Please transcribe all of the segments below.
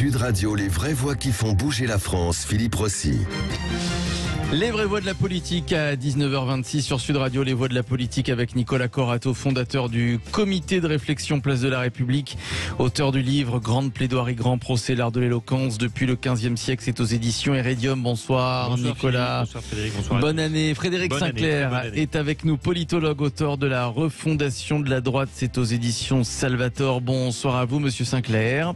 Sud Radio, les vraies voix qui font bouger la France, Philippe Rossi. Les vraies voix de la politique à 19h26 sur Sud Radio, les voix de la politique avec Nicolas Corato, fondateur du comité de réflexion Place de la République, auteur du livre Grande plaidoirie, grand procès, l'art de l'éloquence depuis le 15e siècle, c'est aux éditions Iridium. Bonsoir, Bonsoir Nicolas. Bonsoir Frédéric, bonsoir. Bonne année. Frédéric Sinclair bonne année. est avec nous, politologue, auteur de la refondation de la droite, c'est aux éditions Salvator. Bonsoir à vous, monsieur Sinclair.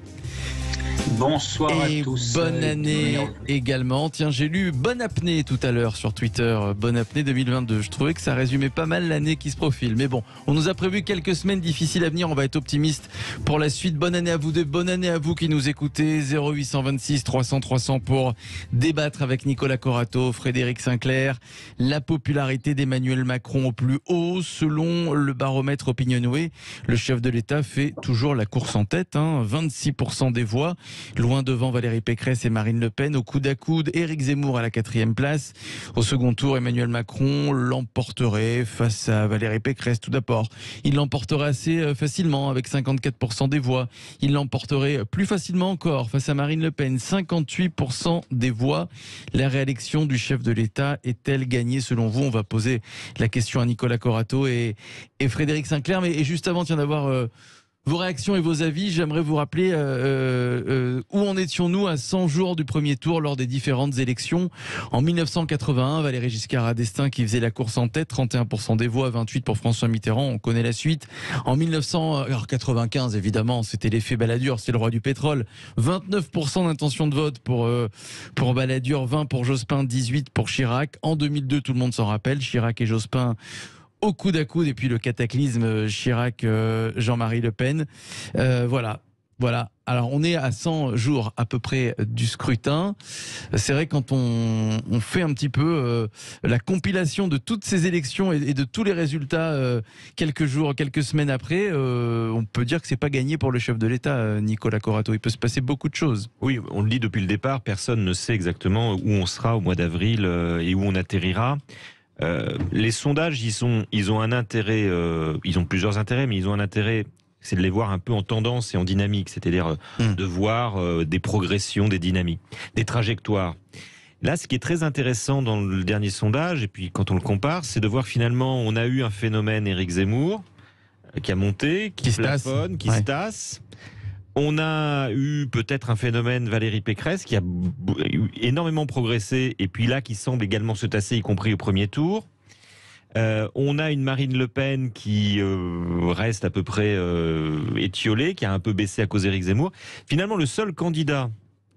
Bonsoir et à tous. Bonne année également. Tiens, j'ai lu Bonne apnée tout à l'heure sur Twitter. Bonne apnée 2022. Je trouvais que ça résumait pas mal l'année qui se profile. Mais bon, on nous a prévu quelques semaines difficiles à venir. On va être optimiste pour la suite. Bonne année à vous deux. Bonne année à vous qui nous écoutez. 0826 300 300 pour débattre avec Nicolas Corato, Frédéric Sinclair. La popularité d'Emmanuel Macron au plus haut. Selon le baromètre Opinionway, le chef de l'État fait toujours la course en tête. 26% des voix. Loin devant Valérie Pécresse et Marine Le Pen. Au coude à coude, Éric Zemmour à la 4e place. Au second tour, Emmanuel Macron l'emporterait face à Valérie Pécresse. Tout d'abord, il l'emporterait assez facilement avec 54% des voix. Il l'emporterait plus facilement encore face à Marine Le Pen. 58% des voix. La réélection du chef de l'État est-elle gagnée selon vous? On va poser la question à Nicolas Corato et Frédéric Sinclair. Mais juste avant d'avoir vos réactions et vos avis, j'aimerais vous rappeler où en étions-nous à 100 jours du premier tour lors des différentes élections. En 1981, Valéry Giscard d'Estaing qui faisait la course en tête, 31% des voix, 28% pour François Mitterrand, on connaît la suite. En 1995, évidemment, c'était l'effet Balladur, c'est le roi du pétrole. 29% d'intention de vote pour Balladur, 20% pour Jospin, 18% pour Chirac. En 2002, tout le monde s'en rappelle, Chirac et Jospin au coude à coude, et puis le cataclysme Chirac-Jean-Marie Le Pen. Voilà. Alors, on est à 100 jours à peu près du scrutin. C'est vrai, quand on fait un petit peu la compilation de toutes ces élections et de tous les résultats quelques semaines après, on peut dire que c'est pas gagné pour le chef de l'État, Nicolas Corato. Il peut se passer beaucoup de choses. Oui, on le dit depuis le départ, personne ne sait exactement où on sera au mois d'avril et où on atterrira. Les sondages, ils ont un intérêt, ils ont plusieurs intérêts, mais ils ont un intérêt, c'est de les voir un peu en tendance et en dynamique, c'est-à-dire de voir des progressions, des dynamiques, des trajectoires. Là, ce qui est très intéressant dans le dernier sondage, et puis quand on le compare, c'est de voir finalement, on a eu un phénomène Éric Zemmour qui a monté, qui plafonne, qui se tasse. On a eu peut-être un phénomène Valérie Pécresse qui a énormément progressé et puis là qui semble également se tasser, y compris au premier tour. On a une Marine Le Pen qui reste à peu près étiolée, qui a un peu baissé à cause d'Éric Zemmour. Finalement, le seul candidat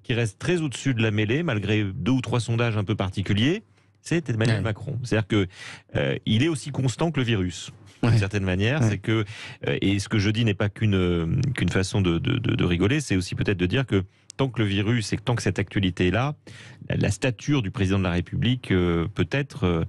qui reste très au-dessus de la mêlée, malgré 2 ou 3 sondages un peu particuliers, c'est Emmanuel Macron. C'est-à-dire que il est aussi constant que le virus. D'une certaine manière, c'est que, et ce que je dis n'est pas qu'une façon de rigoler, c'est aussi peut-être de dire que tant que le virus et tant que cette actualité est là, la stature du président de la République peut-être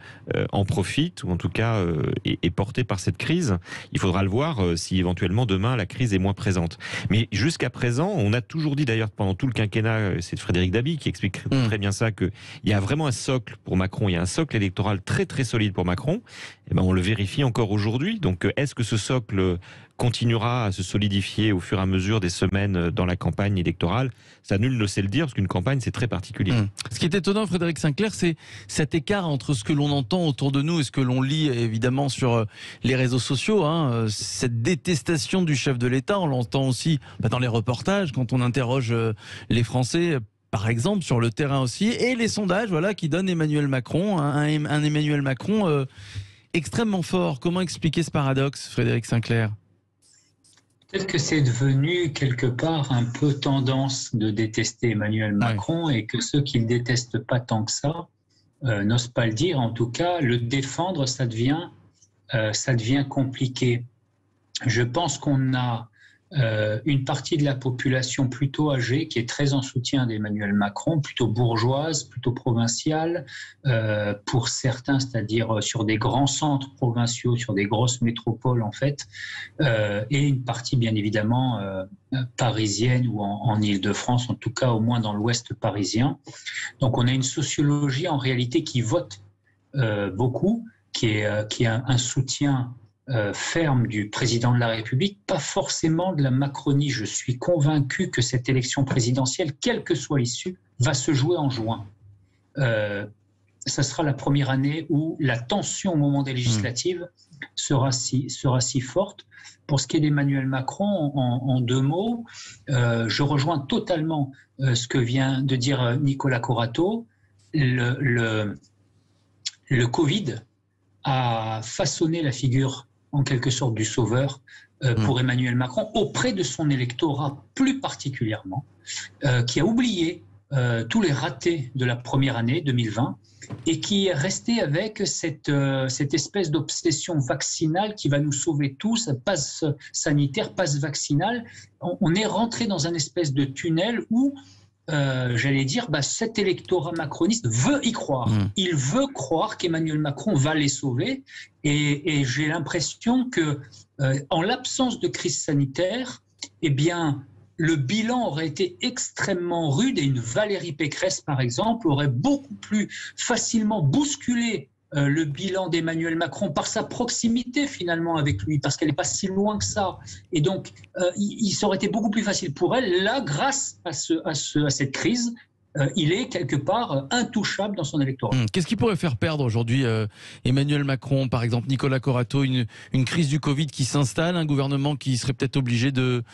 en profite, ou en tout cas est portée par cette crise. Il faudra le voir si éventuellement demain la crise est moins présente. Mais jusqu'à présent, on a toujours dit d'ailleurs pendant tout le quinquennat, c'est Frédéric Dabi qui explique très bien ça, qu'il y a vraiment un socle pour Macron, il y a un socle électoral très très solide pour Macron. Et ben on le vérifie encore aujourd'hui. Donc est-ce que ce socle continuera à se solidifier au fur et à mesure des semaines dans la campagne électorale? Ça, nul ne sait le dire, parce qu'une campagne, c'est très particulier. Ce qui est étonnant, Frédéric Sinclair, c'est cet écart entre ce que l'on entend autour de nous et ce que l'on lit, évidemment, sur les réseaux sociaux. Cette détestation du chef de l'État, on l'entend aussi dans les reportages, quand on interroge les Français, par exemple, sur le terrain aussi, et les sondages qui donnent Emmanuel Macron, un Emmanuel Macron extrêmement fort. Comment expliquer ce paradoxe, Frédéric Sinclair ? Peut-être que c'est devenu quelque part un peu tendance de détester Emmanuel Macron et que ceux qui ne le détestent pas tant que ça n'osent pas le dire. En tout cas, le défendre, ça devient compliqué. Je pense qu'on a une partie de la population plutôt âgée qui est très en soutien d'Emmanuel Macron, plutôt bourgeoise, plutôt provinciale, pour certains, c'est-à-dire sur des grands centres provinciaux, sur des grosses métropoles en fait, et une partie bien évidemment parisienne ou en Île-de-France, en tout cas au moins dans l'ouest parisien. Donc on a une sociologie en réalité qui vote beaucoup, qui a un soutien ferme du président de la République, pas forcément de la Macronie. Je suis convaincu que cette élection présidentielle, quelle que soit l'issue, va se jouer en juin. Ça sera la première année où la tension au moment des législatives sera si forte. Pour ce qui est d'Emmanuel Macron, en 2 mots, je rejoins totalement ce que vient de dire Nicolas Corato. Le Covid a façonné la figure, en quelque sorte, du sauveur pour Emmanuel Macron, auprès de son électorat plus particulièrement, qui a oublié tous les ratés de la première année 2020 et qui est resté avec cette espèce d'obsession vaccinale qui va nous sauver tous, passe sanitaire, passe vaccinal. On est rentré dans un espèce de tunnel où, j'allais dire, cet électorat macroniste veut y croire. Il veut croire qu'Emmanuel Macron va les sauver et j'ai l'impression que, en l'absence de crise sanitaire, eh bien, le bilan aurait été extrêmement rude et une Valérie Pécresse, par exemple, aurait beaucoup plus facilement bousculé le bilan d'Emmanuel Macron par sa proximité finalement avec lui, parce qu'elle n'est pas si loin que ça. Et donc, ça aurait été beaucoup plus facile pour elle. Là, grâce à cette crise, il est quelque part intouchable dans son électorat. Qu'est-ce qui pourrait faire perdre aujourd'hui Emmanuel Macron, par exemple Nicolas Corato, une crise du Covid qui s'installe, un gouvernement qui serait peut-être obligé de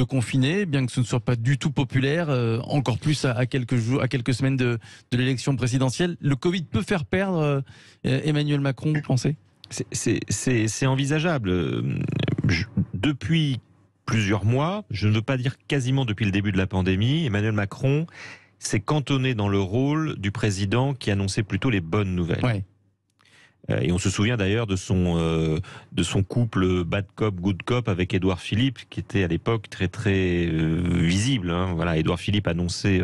confiner, bien que ce ne soit pas du tout populaire, encore plus à quelques semaines de l'élection présidentielle. Le Covid peut faire perdre Emmanuel Macron, vous pensez ? C'est envisageable. Depuis plusieurs mois, je ne veux pas dire quasiment depuis le début de la pandémie, Emmanuel Macron s'est cantonné dans le rôle du président qui annonçait plutôt les bonnes nouvelles. Ouais. Et on se souvient d'ailleurs de son couple bad cop, good cop avec Édouard Philippe, qui était à l'époque très très visible. Voilà, Édouard Philippe annonçait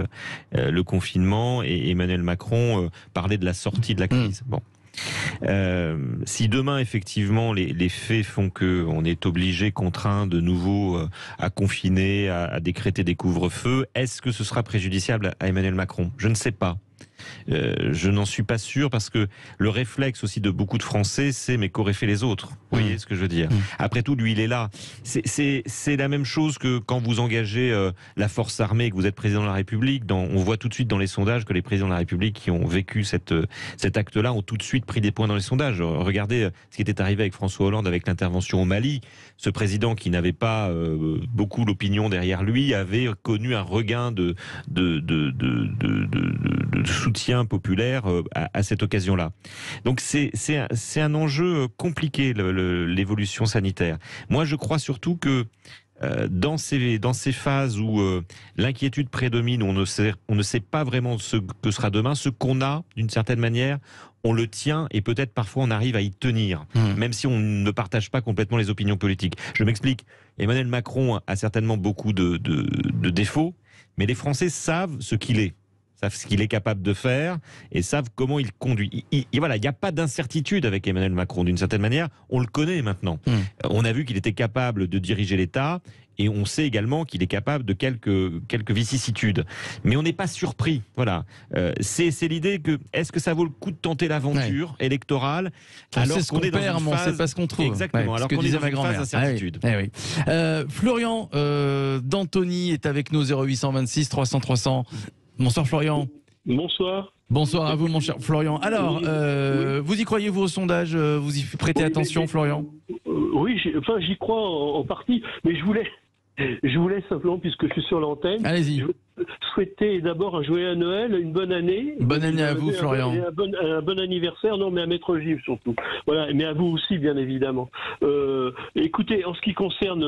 le confinement et Emmanuel Macron parlait de la sortie de la crise. Bon. Si demain effectivement les faits font que on est obligé, contraint de nouveau à confiner, à décréter des couvre-feux, est-ce que ce sera préjudiciable à Emmanuel Macron ? Je ne sais pas. Je n'en suis pas sûr parce que le réflexe aussi de beaucoup de Français, c'est mais qu'auraient fait les autres. Vous voyez ce que je veux dire ? Après tout, lui, il est là. C'est la même chose que quand vous engagez la force armée et que vous êtes président de la République. On voit tout de suite dans les sondages que les présidents de la République qui ont vécu cet acte-là ont tout de suite pris des points dans les sondages. Regardez ce qui était arrivé avec François Hollande avec l'intervention au Mali. Ce président qui n'avait pas beaucoup l'opinion derrière lui avait connu un regain de soutien populaire à cette occasion-là. Donc c'est un enjeu compliqué, l'évolution sanitaire. Moi, je crois surtout que dans ces phases où l'inquiétude prédomine, où on ne sait pas vraiment ce que sera demain, ce qu'on a, d'une certaine manière, on le tient et peut-être parfois on arrive à y tenir, même si on ne partage pas complètement les opinions politiques. Je m'explique. Emmanuel Macron a certainement beaucoup de défauts, mais les Français savent ce qu'il est. Savent ce qu'il est capable de faire et savent comment il conduit. Voilà, il n'y a pas d'incertitude avec Emmanuel Macron. D'une certaine manière, on le connaît maintenant. On a vu qu'il était capable de diriger l'État et on sait également qu'il est capable de quelques vicissitudes. Mais on n'est pas surpris. Voilà. C'est l'idée que, est-ce que ça vaut le coup de tenter l'aventure électorale alors qu'on est dans une phase... on ne sait pas ce qu'on trouve. Exactement, alors qu'on est dans une phase d'incertitude. Florian d'Antony est avec nous, 0826 300 300. Bonsoir Florian. Bonsoir. Bonsoir à vous mon cher Florian. Alors, vous y croyez vous au sondage ? Vous y prêtez attention Florian ? Oui, j'y crois en partie, mais je voulais simplement, puisque je suis sur l'antenne, allez-y. Souhaiter d'abord un joyeux Noël, une bonne année. Bonne année à vous, Florian. Un bon anniversaire, non, mais à Maître Gilles surtout. Voilà, mais à vous aussi, bien évidemment. Écoutez, en ce qui concerne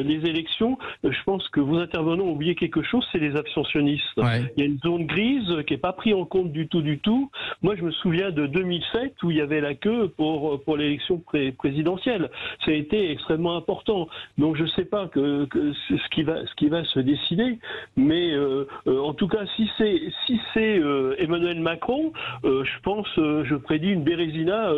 les élections, je pense que vos intervenants ont oublié quelque chose, c'est les abstentionnistes. Ouais. Il y a une zone grise qui n'est pas prise en compte du tout. Moi, je me souviens de 2007 où il y avait la queue pour l'élection présidentielle. Ça a été extrêmement important. Donc, je ne sais pas ce qui va se décider, mais en tout cas, si c'est Emmanuel Macron, je prédis une Bérésina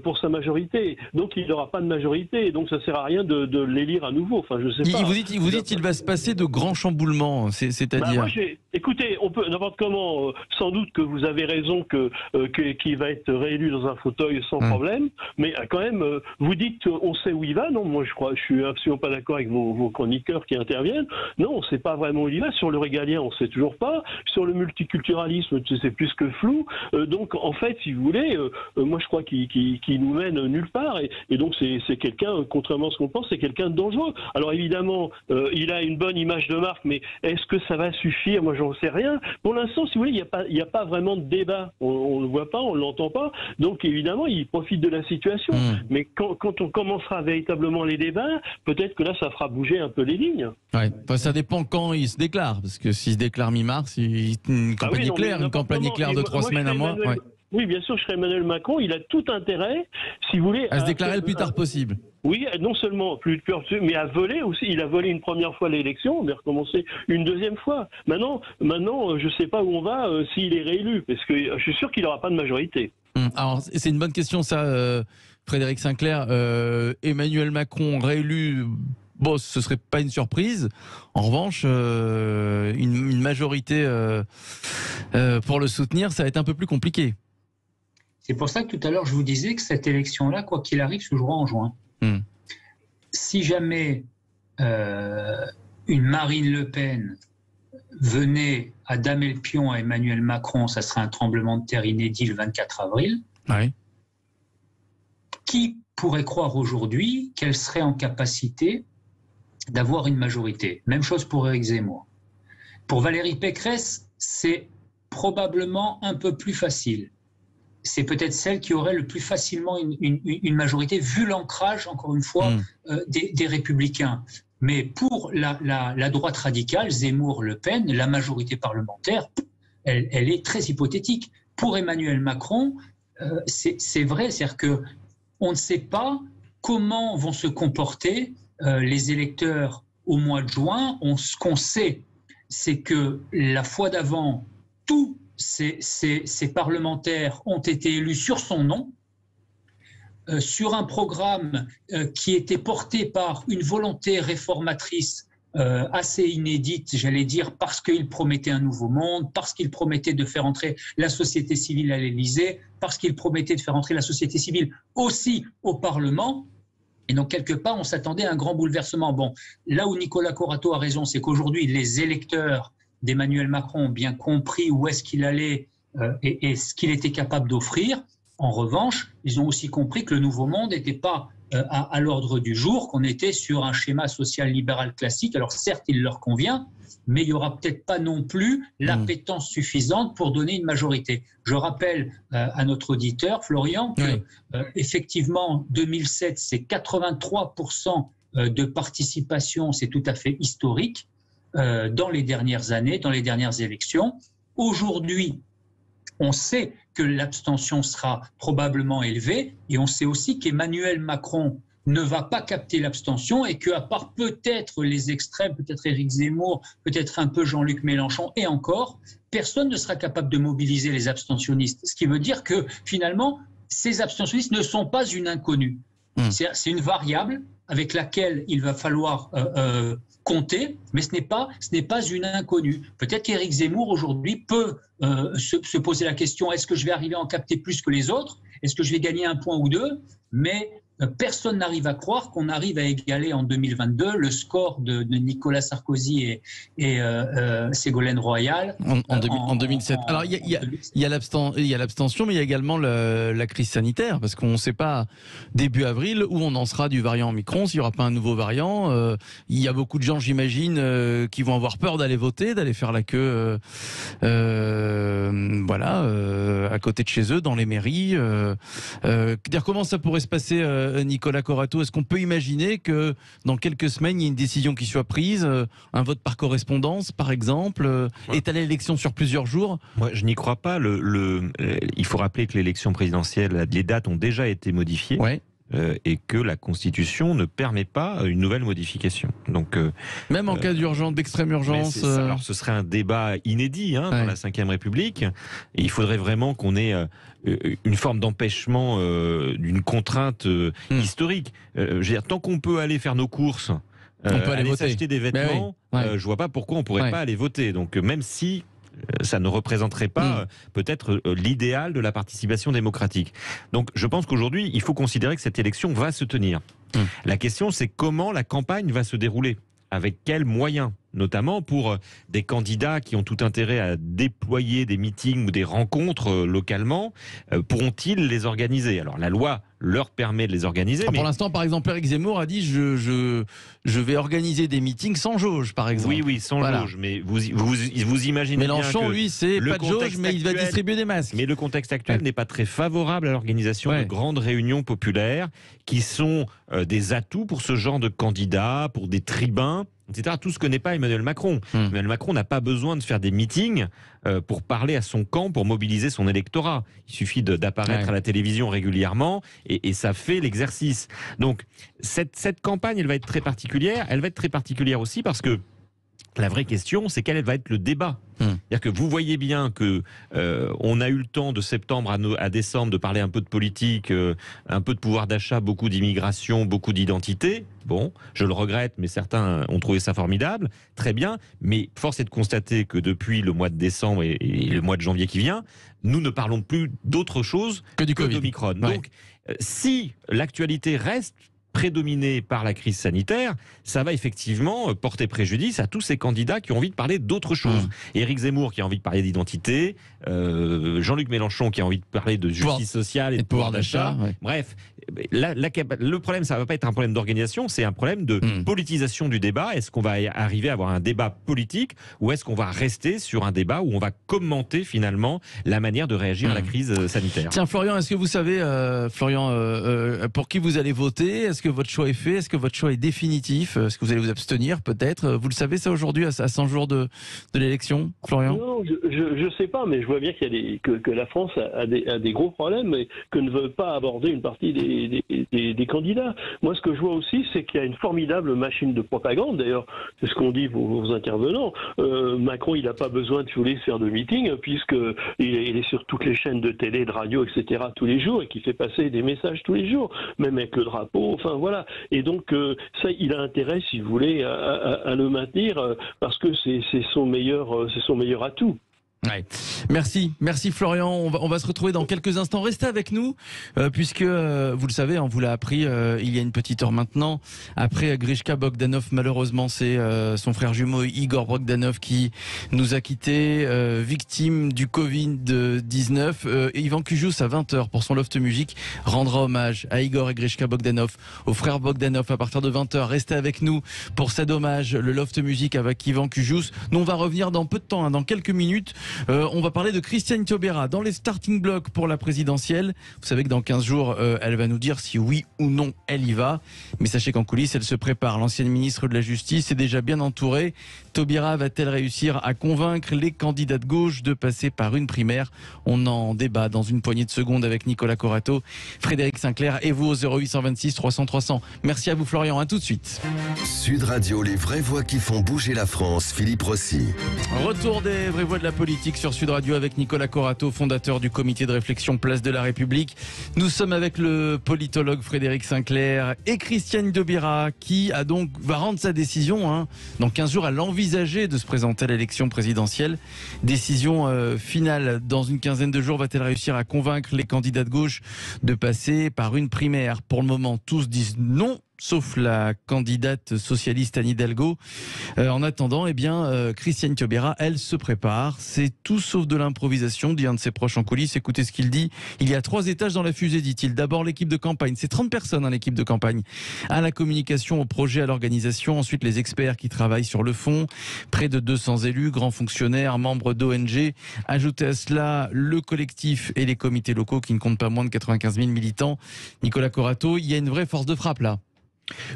pour sa majorité. Donc il n'aura pas de majorité, donc ça ne sert à rien de l'élire à nouveau. Enfin, je sais pas. Vous dites qu'il va se passer de grands chamboulements, c'est-à-dire Écoutez, on peut n'importe comment, sans doute que vous avez raison qu'il va être réélu dans un fauteuil sans problème, mais quand même, vous dites on sait où il va. Non, moi je suis absolument pas d'accord avec vos chroniqueurs qui interviennent. Non, on sait pas vraiment où il va. Sur le régalien, on sait toujours pas. Sur le multiculturalisme, c'est plus que flou. Donc en fait, si vous voulez, moi je crois qu'il nous mène nulle part. Et donc c'est quelqu'un, contrairement à ce qu'on pense, c'est quelqu'un de dangereux. Alors évidemment, il a une bonne image de marque, mais est-ce que ça va suffire? Moi j'en sais rien. Pour l'instant, si vous voulez, il n'y a pas vraiment de débat. On ne le voit pas, on ne l'entend pas. Donc évidemment, il profite de la situation. Mais quand on commencera véritablement les débats, peut-être que là, ça fera bouger un peu les lignes. Ouais. Enfin, ça dépend quand il se déclare. Parce que s'il se déclare mi-mars, une campagne éclair, une campagne éclaire de 3 semaines, un mois. Ouais. Oui, bien sûr, je serai Emmanuel Macron. Il a tout intérêt, si vous voulez, à se déclarer le plus tard possible. Oui, non seulement mais à voler aussi. Il a volé une première fois l'élection, on va recommencer une deuxième fois. Maintenant, je ne sais pas où on va s'il est réélu, parce que je suis sûr qu'il n'aura pas de majorité. Alors, c'est une bonne question, ça, Frédéric Sinclair. Emmanuel Macron réélu, bon, ce ne serait pas une surprise. En revanche, une majorité pour le soutenir, ça va être un peu plus compliqué. C'est pour ça que tout à l'heure, je vous disais que cette élection-là, quoi qu'il arrive, se jouera en juin. Si jamais une Marine Le Pen venait à damer le pion à Emmanuel Macron, ça serait un tremblement de terre inédit le 24 avril. Oui. Qui pourrait croire aujourd'hui qu'elle serait en capacité d'avoir une majorité? Même chose pour Éric Zemmour. Pour Valérie Pécresse, c'est probablement un peu plus facile. C'est peut-être celle qui aurait le plus facilement une majorité, vu l'ancrage, encore une fois, des Républicains. Mais pour la droite radicale, Zemmour-Le Pen, la majorité parlementaire, elle est très hypothétique. Pour Emmanuel Macron, c'est vrai, c'est-à-dire qu'on ne sait pas comment vont se comporter les électeurs au mois de juin. Ce qu'on sait, c'est que la fois d'avant, tous ces parlementaires ont été élus sur son nom, sur un programme qui était porté par une volonté réformatrice assez inédite, j'allais dire, parce qu'il promettait un nouveau monde, parce qu'il promettait de faire entrer la société civile à l'Élysée, parce qu'il promettait de faire entrer la société civile aussi au Parlement. Et donc, quelque part, on s'attendait à un grand bouleversement. Bon, là où Nicolas Corato a raison, c'est qu'aujourd'hui, les électeurs d'Emmanuel Macron ont bien compris où est-ce qu'il allait et ce qu'il était capable d'offrir. En revanche, ils ont aussi compris que le nouveau monde n'était pas à l'ordre du jour, qu'on était sur un schéma social-libéral classique. Alors certes, il leur convient, mais il n'y aura peut-être pas non plus l'appétence suffisante pour donner une majorité. Je rappelle à notre auditeur, Florian, que effectivement, 2007, c'est 83% de participation, c'est tout à fait historique dans les dernières années, dans les dernières élections. Aujourd'hui, on sait que l'abstention sera probablement élevée et on sait aussi qu'Emmanuel Macron ne va pas capter l'abstention et qu'à part peut-être les extrêmes, peut-être Éric Zemmour, peut-être un peu Jean-Luc Mélenchon et encore, personne ne sera capable de mobiliser les abstentionnistes. Ce qui veut dire que finalement, ces abstentionnistes ne sont pas une inconnue. C'est une variable avec laquelle il va falloir compter, mais ce n'est pas une inconnue. Peut-être qu'Éric Zemmour aujourd'hui peut se poser la question, est-ce que je vais arriver à en capter plus que les autres? Est-ce que je vais gagner un point ou deux? Mais personne n'arrive à croire qu'on arrive à égaler en 2022 le score de Nicolas Sarkozy et Ségolène Royal en 2007. Alors il y a l'abstention, mais il y a également la crise sanitaire, parce qu'on ne sait pas début avril où on en sera du variant Omicron, s'il n'y aura pas un nouveau variant. Il y a beaucoup de gens, j'imagine, qui vont avoir peur d'aller voter, d'aller faire la queue à côté de chez eux, dans les mairies. Comment ça pourrait se passer, Nicolas Corato? Est-ce qu'on peut imaginer que dans quelques semaines, il y ait une décision qui soit prise, un vote par correspondance, par exemple, étaler l'élection sur plusieurs jours? Moi, je n'y crois pas. Il faut rappeler que l'élection présidentielle, les dates ont déjà été modifiées. Et que la Constitution ne permet pas une nouvelle modification. Donc, même en cas d'urgence, d'extrême urgence. Alors, ce serait un débat inédit dans la Ve République. Et il faudrait vraiment qu'on ait une forme d'empêchement d'une contrainte historique. Je veux dire, tant qu'on peut aller faire nos courses aller voter. s'acheter des vêtements, Ben oui. je vois pas pourquoi on pourrait pas aller voter. Donc même si ça ne représenterait pas peut-être l'idéal de la participation démocratique. Donc je pense qu'aujourd'hui, il faut considérer que cette élection va se tenir. La question, c'est comment la campagne va se dérouler, avec quels moyens, notamment pour des candidats qui ont tout intérêt à déployer des meetings ou des rencontres localement, pourront-ils les organiser? Alors la loi leur permet de les organiser. Pour l'instant, par exemple, Éric Zemmour a dit je vais organiser des meetings sans jauge, par exemple. Oui, sans jauge, mais vous imaginez Mélenchon, bien que lui, c'est pas de jauge, mais il va distribuer des masques. Mais le contexte actuel n'est pas très favorable à l'organisation de grandes réunions populaires qui sont des atouts pour ce genre de candidats, pour des tribuns, etc. Tout ce que n'est pas Emmanuel Macron. Emmanuel Macron n'a pas besoin de faire des meetings pour parler à son camp, pour mobiliser son électorat. Il suffit d'apparaître à la télévision régulièrement et ça fait l'exercice. Donc cette campagne, elle va être très particulière. Elle va être très particulière aussi parce que la vraie question, c'est quel va être le débat. C'est-à-dire que vous voyez bien que on a eu le temps de septembre à décembre de parler un peu de politique, un peu de pouvoir d'achat, beaucoup d'immigration, beaucoup d'identité. Bon, je le regrette, mais certains ont trouvé ça formidable. Très bien, mais force est de constater que depuis le mois de décembre et le mois de janvier qui vient, nous ne parlons plus d'autre chose que d'Omicron. Donc, si l'actualité reste prédominée par la crise sanitaire, ça va effectivement porter préjudice à tous ces candidats qui ont envie de parler d'autre chose. Éric Zemmour qui a envie de parler d'identité, Jean-Luc Mélenchon qui a envie de parler de justice sociale et de pouvoir d'achat. Bref, le problème, ça ne va pas être un problème d'organisation, c'est un problème de politisation du débat. Est-ce qu'on va arriver à avoir un débat politique ou est-ce qu'on va rester sur un débat où on va commenter finalement la manière de réagir à la crise sanitaire? Tiens Florian, est-ce que vous savez, pour qui vous allez voter? Est-ce que votre choix est fait? Est-ce que votre choix est définitif? Est-ce que vous allez vous abstenir peut-être? Vous le savez ça aujourd'hui à 100 jours de l'élection, Florian? Non, je sais pas, mais je vois bien qu'il y a que la France a des gros problèmes et que ne veut pas aborder une partie des candidats. Moi, ce que je vois aussi, c'est qu'il y a une formidable machine de propagande. D'ailleurs, c'est ce qu'ont dit vos intervenants. Macron, il n'a pas besoin de faire de meeting puisqu'il est sur toutes les chaînes de télé, de radio, etc. tous les jours et qui fait passer des messages tous les jours, même avec le drapeau. Enfin voilà. Et donc ça, il a intérêt, si vous voulez, à le maintenir parce que c'est son meilleur atout. Ouais. Merci Florian. On va se retrouver dans quelques instants. Restez avec nous, puisque vous le savez, on vous l'a appris il y a une petite heure maintenant. Après Grishka Bogdanov, malheureusement, c'est son frère jumeau Igor Bogdanov qui nous a quittés, victime du Covid-19. Ivan Kujus à 20h pour son Loft Music rendra hommage à Igor et Grishka Bogdanov, aux frères Bogdanov à partir de 20h. Restez avec nous pour cet hommage, le Loft Music avec Ivan Kujus. Nous on va revenir dans peu de temps, dans quelques minutes. On va parler de Christiane Taubira dans les starting blocks pour la présidentielle. Vous savez que dans 15 jours, elle va nous dire si oui ou non elle y va. Mais sachez qu'en coulisses, elle se prépare. L'ancienne ministre de la Justice est déjà bien entourée. Taubira va-t-elle réussir à convaincre les candidats de gauche de passer par une primaire? On en débat dans une poignée de secondes avec Nicolas Corato, Frédéric Sinclair et vous au 0826 300 300. Merci à vous Florian, à tout de suite. Sud Radio, les vraies voix qui font bouger la France, Philippe Rossi. Retour des vraies voix de la politique sur Sud Radio avec Nicolas Corato, fondateur du comité de réflexion Place de la République. Nous sommes avec le politologue Frédéric Sinclair et Christiane Taubira qui va rendre sa décision. Dans 15 jours, elle envisageait de se présenter à l'élection présidentielle. Décision finale dans une quinzaine de jours. Va-t-elle réussir à convaincre les candidats de gauche de passer par une primaire? Pour le moment, tous disent non, sauf la candidate socialiste Anne Hidalgo. En attendant, Christiane Taubira, elle se prépare. C'est tout sauf de l'improvisation, dit un de ses proches en coulisses. Écoutez ce qu'il dit. Il y a 3 étages dans la fusée, dit-il. D'abord l'équipe de campagne. C'est 30 personnes, l'équipe de campagne. À la communication, au projet, à l'organisation. Ensuite, les experts qui travaillent sur le fond. Près de 200 élus, grands fonctionnaires, membres d'ONG. Ajoutez à cela le collectif et les comités locaux qui ne comptent pas moins de 95 000 militants. Nicolas Corato, il y a une vraie force de frappe là.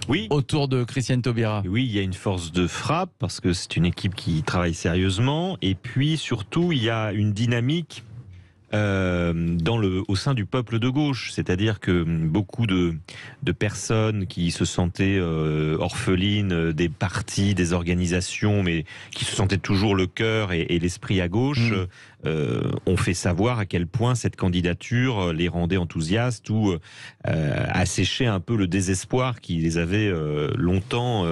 Oui. Autour de Christiane Taubira. Oui, il y a une force de frappe parce que c'est une équipe qui travaille sérieusement et puis surtout il y a une dynamique au sein du peuple de gauche, c'est-à-dire que beaucoup de personnes qui se sentaient orphelines des partis, des organisations, mais qui se sentaient toujours le cœur et l'esprit à gauche, ont fait savoir à quel point cette candidature les rendait enthousiastes ou asséchait un peu le désespoir qui les avait longtemps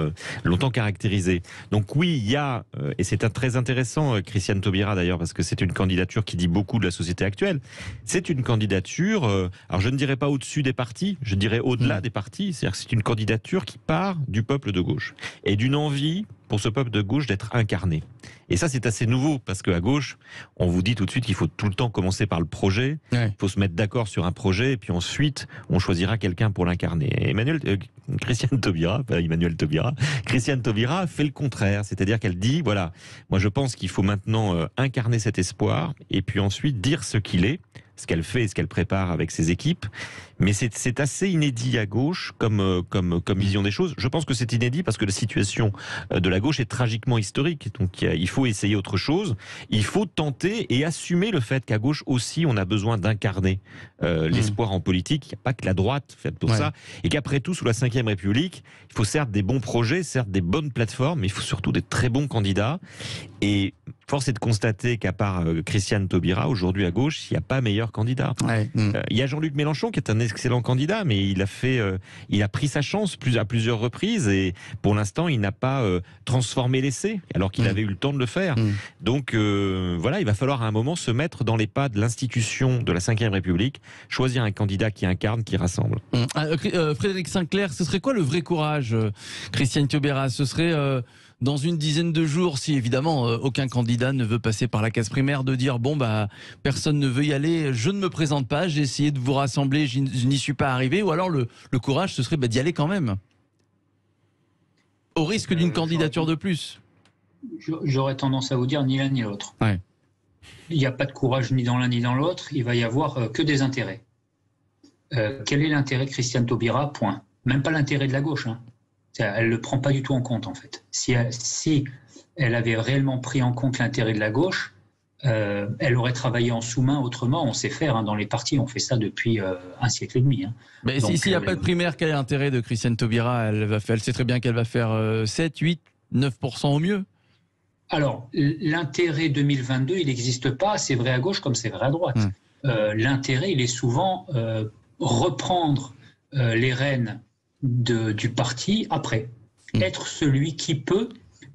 caractérisés. Donc oui, il y a, et c'est très intéressant, Christiane Taubira d'ailleurs, parce que c'est une candidature qui dit beaucoup de la société actuelle. C'est une candidature, alors je ne dirais pas au-dessus des partis, je dirais au-delà des partis. C'est-à-dire que c'est une candidature qui part du peuple de gauche et d'une envie pour ce peuple de gauche d'être incarné. Et ça, c'est assez nouveau, parce qu'à gauche, on vous dit tout de suite qu'il faut tout le temps commencer par le projet, il faut se mettre d'accord sur un projet, et puis ensuite, on choisira quelqu'un pour l'incarner. Et Christiane Taubira fait le contraire, c'est-à-dire qu'elle dit, voilà, moi je pense qu'il faut maintenant incarner cet espoir, et puis ensuite dire ce qu'il est, ce qu'elle fait et ce qu'elle prépare avec ses équipes. Mais c'est assez inédit à gauche comme vision des choses. Je pense que c'est inédit parce que la situation de la gauche est tragiquement historique. Donc il faut essayer autre chose. Il faut tenter et assumer le fait qu'à gauche aussi on a besoin d'incarner l'espoir en politique. Il n'y a pas que la droite faite pour ça. Et qu'après tout, sous la Ve République, il faut certes des bons projets, certes des bonnes plateformes, mais il faut surtout des très bons candidats. Et force est de constater qu'à part Christiane Taubira, aujourd'hui à gauche, il n'y a pas meilleur candidat. Il y a Jean-Luc Mélenchon qui est un excellent candidat, mais il a pris sa chance à plusieurs reprises et pour l'instant il n'a pas transformé l'essai alors qu'il avait eu le temps de le faire. Donc voilà, il va falloir à un moment se mettre dans les pas de l'institution de la Ve République, choisir un candidat qui incarne, qui rassemble. Frédéric Sinclair, ce serait quoi le vrai courage, Christiane Taubira? Ce serait dans une dizaine de jours, si évidemment aucun candidat ne veut passer par la case primaire, de dire bon bah personne ne veut y aller, je ne me présente pas, j'ai essayé de vous rassembler, je n'y suis pas arrivé, ou alors le courage ce serait d'y aller quand même, au risque d'une candidature de plus. J'aurais tendance à vous dire ni l'un ni l'autre. Il n'y a pas de courage ni dans l'un ni dans l'autre, il va y avoir que des intérêts. Quel est l'intérêt de Christiane Taubira? Point. Même pas l'intérêt de la gauche, hein. Elle ne le prend pas du tout en compte, en fait. Si elle avait réellement pris en compte l'intérêt de la gauche, elle aurait travaillé en sous-main autrement. On sait faire, hein, dans les partis, on fait ça depuis un siècle et demi. Hein. Mais s'il n'y a pas de primaire, quel est l'intérêt de Christiane Taubira? Elle sait très bien qu'elle va faire 7, 8, 9% au mieux. Alors, l'intérêt 2022, il n'existe pas. C'est vrai à gauche comme c'est vrai à droite. L'intérêt, il est souvent reprendre les rênes du parti après, être celui qui peut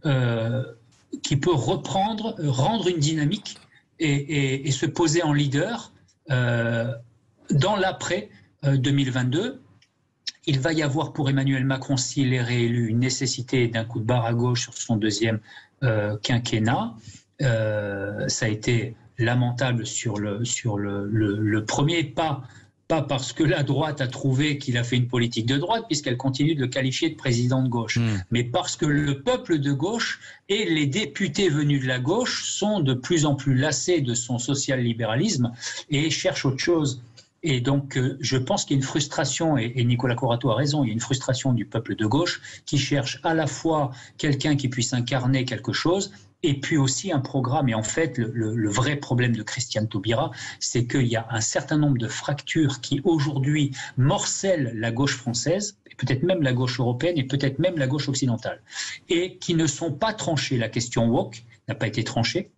reprendre, rendre une dynamique et se poser en leader dans l'après 2022. Il va y avoir pour Emmanuel Macron, s'il est réélu, une nécessité d'un coup de barre à gauche sur son deuxième quinquennat. Ça a été lamentable sur le premier pas. Pas parce que la droite a trouvé qu'il a fait une politique de droite, puisqu'elle continue de le qualifier de président de gauche, mais parce que le peuple de gauche et les députés venus de la gauche sont de plus en plus lassés de son social-libéralisme et cherchent autre chose. Et donc, je pense qu'il y a une frustration, et Nicolas Corato a raison, il y a une frustration du peuple de gauche qui cherche à la fois quelqu'un qui puisse incarner quelque chose, et puis aussi un programme. Et en fait, le vrai problème de Christiane Taubira, c'est qu'il y a un certain nombre de fractures qui aujourd'hui morcellent la gauche française, et peut-être même la gauche européenne, et peut-être même la gauche occidentale, et qui ne sont pas tranchées. La question woke n'a pas été tranchée.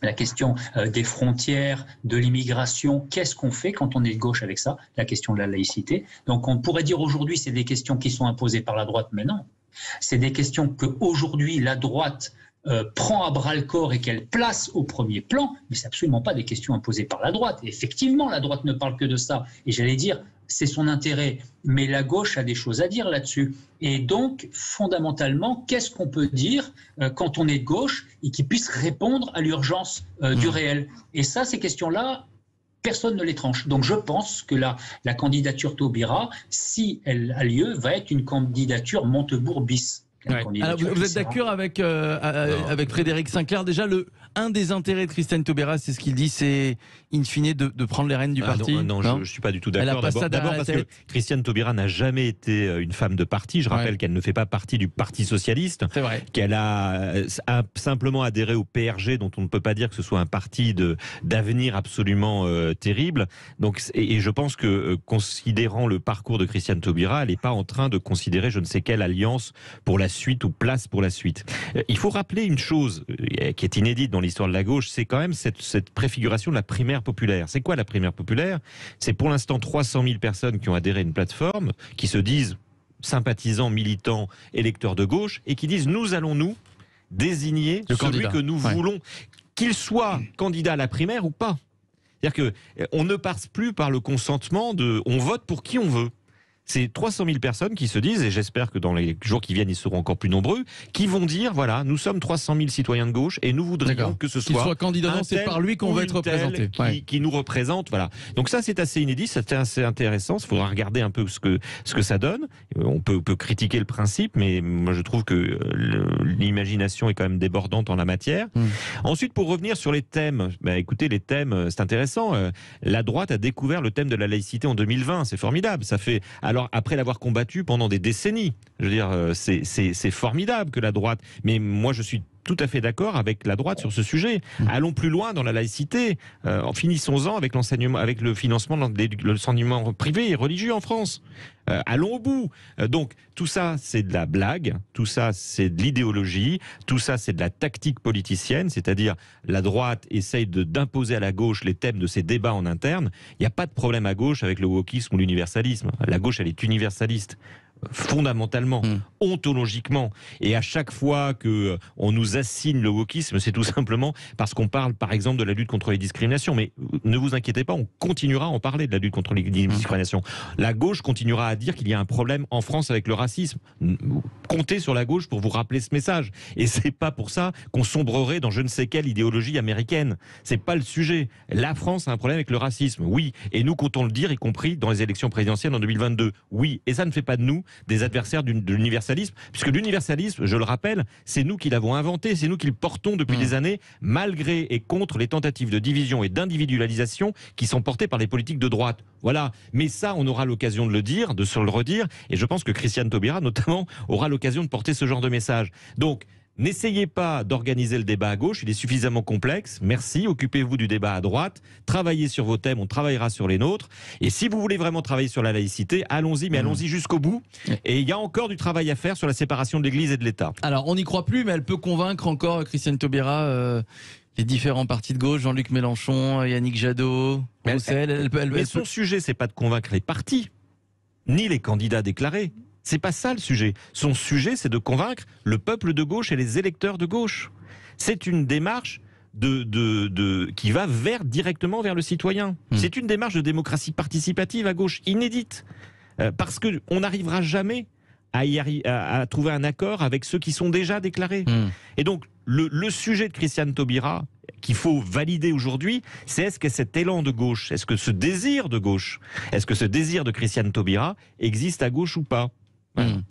La question des frontières, de l'immigration, qu'est-ce qu'on fait quand on est de gauche avec ça? La question de la laïcité. Donc on pourrait dire aujourd'hui c'est des questions qui sont imposées par la droite, mais non. C'est des questions qu'aujourd'hui la droite prend à bras le corps et qu'elle place au premier plan, mais c'est absolument pas des questions imposées par la droite. Et effectivement, la droite ne parle que de ça. Et j'allais dire, c'est son intérêt. Mais la gauche a des choses à dire là-dessus. Et donc, fondamentalement, qu'est-ce qu'on peut dire quand on est de gauche et qui puisse répondre à l'urgence du réel? Et ça, ces questions-là, personne ne les tranche. Donc je pense que la candidature Taubira, si elle a lieu, va être une candidature Montebourg bis. Alors, vous êtes d'accord avec Frédéric Sinclair? Déjà, un des intérêts de Christiane Taubira, c'est ce qu'il dit, c'est in fine de prendre les rênes du parti. Non, je ne suis pas du tout d'accord. D'abord parce que Christiane Taubira n'a jamais été une femme de parti. Je rappelle qu'elle ne fait pas partie du Parti socialiste. C'est vrai. Qu'elle a simplement adhéré au PRG, dont on ne peut pas dire que ce soit un parti d'avenir absolument terrible. Donc, et je pense que considérant le parcours de Christiane Taubira, elle n'est pas en train de considérer je ne sais quelle alliance pour la suite ou place pour la suite. Il faut rappeler une chose qui est inédite dans dans l'histoire de la gauche, c'est quand même cette préfiguration de la primaire populaire. C'est quoi la primaire populaire? C'est pour l'instant 300 000 personnes qui ont adhéré à une plateforme, qui se disent sympathisants, militants, électeurs de gauche, et qui disent nous allons nous désigner celui que nous voulons, qu'il soit candidat à la primaire ou pas. C'est-à-dire qu'on ne passe plus par le consentement on vote pour qui on veut. C'est 300 000 personnes qui se disent, et j'espère que dans les jours qui viennent, ils seront encore plus nombreux, qui vont dire, voilà, nous sommes 300 000 citoyens de gauche et nous voudrions que ce soit candidat, c'est par lui qu'on va être représenté. Qui nous représente, voilà. Donc ça, c'est assez inédit, c'est assez intéressant. Il faudra regarder un peu ce que ça donne. On peut critiquer le principe, mais moi, je trouve que l'imagination est quand même débordante en la matière. Ensuite, pour revenir sur les thèmes, écoutez, les thèmes, c'est intéressant. La droite a découvert le thème de la laïcité en 2020. C'est formidable. Ça fait... Alors, après l'avoir combattu pendant des décennies, je veux dire, c'est formidable que la droite... Mais moi, je suis tout à fait d'accord avec la droite sur ce sujet. Allons plus loin dans la laïcité. Finissons-en avec l'enseignement, avec le financement de l'enseignement privé et religieux en France. Allons au bout. Donc, tout ça, c'est de la blague. Tout ça, c'est de l'idéologie. Tout ça, c'est de la tactique politicienne. C'est-à-dire, la droite essaye d'imposer à la gauche les thèmes de ses débats en interne. Il n'y a pas de problème à gauche avec le wokisme ou l'universalisme. La gauche, elle est universaliste. Fondamentalement, ontologiquement, et à chaque fois que on nous assigne le wokisme, c'est tout simplement parce qu'on parle, par exemple, de la lutte contre les discriminations. Mais ne vous inquiétez pas, on continuera à en parler de la lutte contre les discriminations. La gauche continuera à dire qu'il y a un problème en France avec le racisme. Comptez sur la gauche pour vous rappeler ce message. Et c'est pas pour ça qu'on sombrerait dans je ne sais quelle idéologie américaine. C'est pas le sujet. La France a un problème avec le racisme, oui, et nous comptons le dire, y compris dans les élections présidentielles en 2022, oui. Et ça ne fait pas de nous des adversaires de l'universalisme, puisque l'universalisme, je le rappelle, c'est nous qui l'avons inventé, c'est nous qui le portons depuis des années, malgré et contre les tentatives de division et d'individualisation qui sont portées par les politiques de droite. Voilà. Mais ça, on aura l'occasion de le dire, de se le redire, et je pense que Christiane Taubira, notamment, aura l'occasion de porter ce genre de message. Donc, n'essayez pas d'organiser le débat à gauche, il est suffisamment complexe. Merci, occupez-vous du débat à droite, travaillez sur vos thèmes, on travaillera sur les nôtres. Et si vous voulez vraiment travailler sur la laïcité, allons-y, mais allons-y jusqu'au bout. Et il y a encore du travail à faire sur la séparation de l'Église et de l'État. Alors, on n'y croit plus, mais elle peut convaincre encore Christiane Taubira, les différents partis de gauche, Jean-Luc Mélenchon, Yannick Jadot, Roussel. Mais son sujet, c'est pas de convaincre les partis, ni les candidats déclarés. C'est pas ça le sujet. Son sujet, c'est de convaincre le peuple de gauche et les électeurs de gauche. C'est une démarche qui va directement vers le citoyen. C'est une démarche de démocratie participative à gauche, inédite. Parce qu'on n'arrivera jamais à trouver un accord avec ceux qui sont déjà déclarés. Et donc, le sujet de Christiane Taubira, qu'il faut valider aujourd'hui, c'est est-ce que cet élan de gauche, est-ce que ce désir de gauche, est-ce que ce désir de Christiane Taubira existe à gauche ou pas?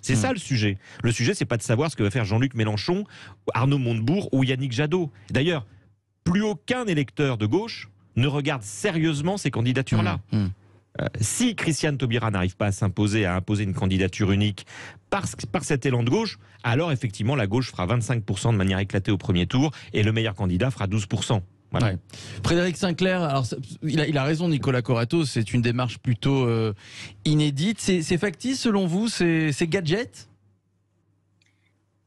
C'est ça le sujet. Le sujet, c'est pas de savoir ce que va faire Jean-Luc Mélenchon, Arnaud Montebourg ou Yannick Jadot. D'ailleurs, plus aucun électeur de gauche ne regarde sérieusement ces candidatures-là. Si Christiane Taubira n'arrive pas à s'imposer, à imposer une candidature unique par cet élan de gauche, alors effectivement la gauche fera 25% de manière éclatée au premier tour et le meilleur candidat fera 12%. Voilà. Ouais. Frédéric Sinclair, alors il a raison, Nicolas Corato, c'est une démarche plutôt inédite. C'est factice selon vous, c'est gadget?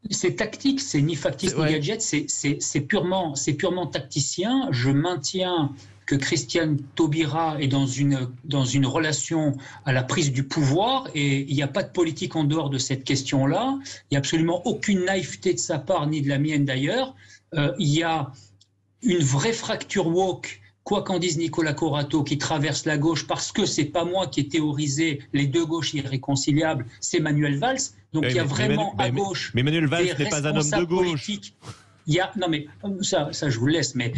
C'est tactique, c'est ni factice ni gadget, c'est purement tacticien. Je maintiens que Christiane Taubira est dans une relation à la prise du pouvoir et il n'y a pas de politique en dehors de cette question-là. Il n'y a absolument aucune naïveté de sa part, ni de la mienne d'ailleurs. Il y a une vraie fracture woke, quoi qu'en dise Nicolas Corato, qui traverse la gauche, parce que c'est pas moi qui ai théorisé les deux gauches irréconciliables, c'est Manuel Valls. Donc il y a vraiment à gauche. Mais Manuel Valls n'est pas un homme de gauche. Politiques. Non mais ça je vous le laisse. Mais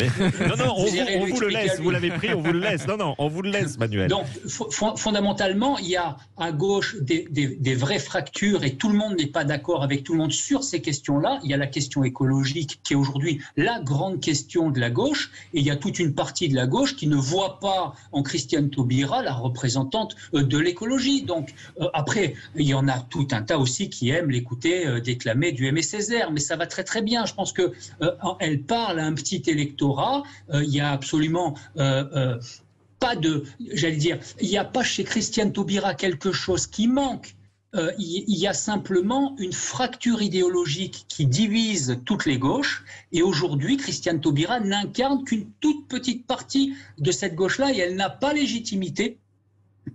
non, on vous le laisse. Vous l'avez pris, on vous le laisse. Non, on vous le laisse, Manuel. Donc fondamentalement, il y a à gauche des vraies fractures et tout le monde n'est pas d'accord avec tout le monde sur ces questions-là. Il y a la question écologique qui est aujourd'hui la grande question de la gauche et il y a toute une partie de la gauche qui ne voit pas en Christiane Taubira la représentante de l'écologie. Donc après, il y en a tout un tas aussi qui aiment l'écouter déclamer du Aimé Césaire, mais ça va très très bien. Je pense que elle parle à un petit électorat. Il y a absolument pas de, j'allais dire, il n'y a pas chez Christiane Taubira quelque chose qui manque il y a simplement une fracture idéologique qui divise toutes les gauches. Et aujourd'hui, Christiane Taubira n'incarne qu'une toute petite partie de cette gauche-là et elle n'a pas légitimité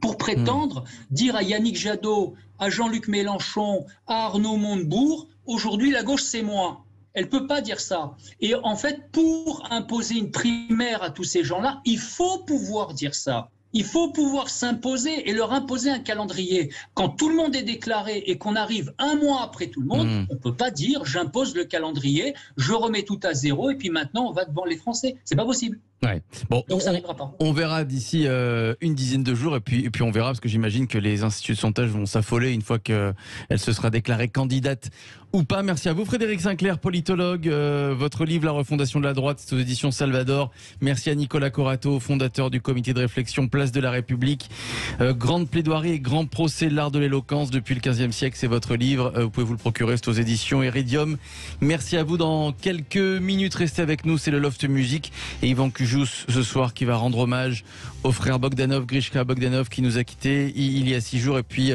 pour prétendre dire à Yannick Jadot, à Jean-Luc Mélenchon, à Arnaud Montebourg, aujourd'hui la gauche c'est moi. Elle ne peut pas dire ça. Et en fait, pour imposer une primaire à tous ces gens-là, il faut pouvoir dire ça. Il faut pouvoir s'imposer et leur imposer un calendrier. Quand tout le monde est déclaré et qu'on arrive un mois après tout le monde, on ne peut pas dire j'impose le calendrier, je remets tout à zéro et puis maintenant on va devant les Français. C'est pas possible. Ouais. Bon, donc ça n'arrivera pas. On verra d'ici une dizaine de jours et puis on verra parce que j'imagine que les instituts de sondage vont s'affoler une fois qu'elle se sera déclarée candidate ou pas. Merci à vous Frédéric Sinclair, politologue. Votre livre La refondation de la droite, c'est aux éditions Salvador. Merci à Nicolas Corato, fondateur du comité de réflexion Place de la République. Grande plaidoirie et grand procès, l'art de l'éloquence depuis le 15e siècle, c'est votre livre. Vous pouvez vous le procurer, c'est aux éditions Iridium. Merci à vous. Dans quelques minutes, restez avec nous, c'est le Loft Music et Yvan Cujoux ce soir qui va rendre hommage au frère Bogdanov, Grishka Bogdanov, qui nous a quittés il y a 6 jours et puis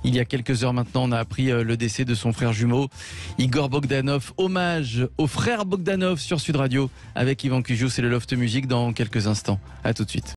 il y a quelques heures maintenant on a appris le décès de son frère jumeau Igor Bogdanov. Hommage au frère Bogdanov sur Sud Radio avec Yvan Cujoux, c'est le Loft Music dans quelques instants. À tout de suite.